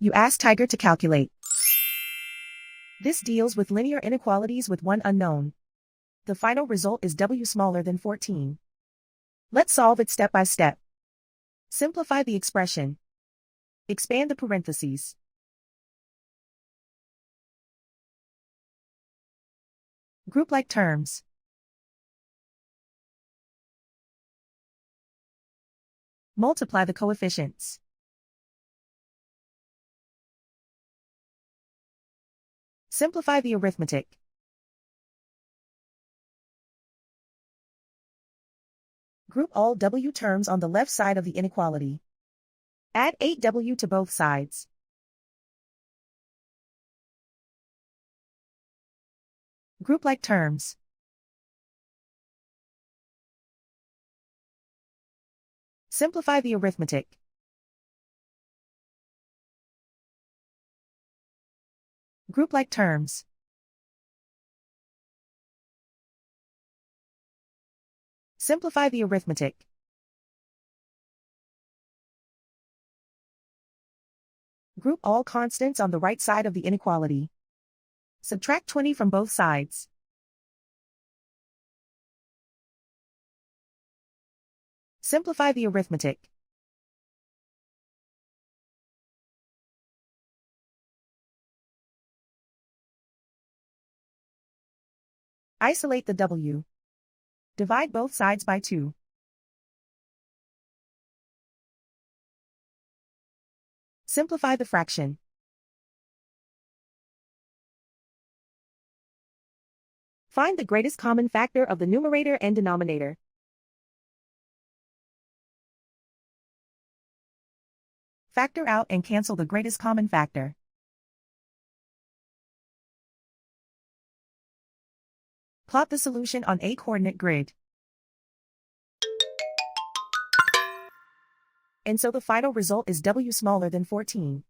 You ask Tiger to calculate. This deals with linear inequalities with one unknown. The final result is w smaller than 14. Let's solve it step by step. Simplify the expression. Expand the parentheses. Group like terms. Multiply the coefficients. Simplify the arithmetic. Group all w terms on the left side of the inequality. Add 8w to both sides. Group like terms. Simplify the arithmetic. Group like terms. Simplify the arithmetic. Group all constants on the right side of the inequality. Subtract 20 from both sides. Simplify the arithmetic. Isolate the w. Divide both sides by 2. Simplify the fraction. Find the greatest common factor of the numerator and denominator. Factor out and cancel the greatest common factor. Plot the solution on a coordinate grid. And so the final result is w smaller than 14.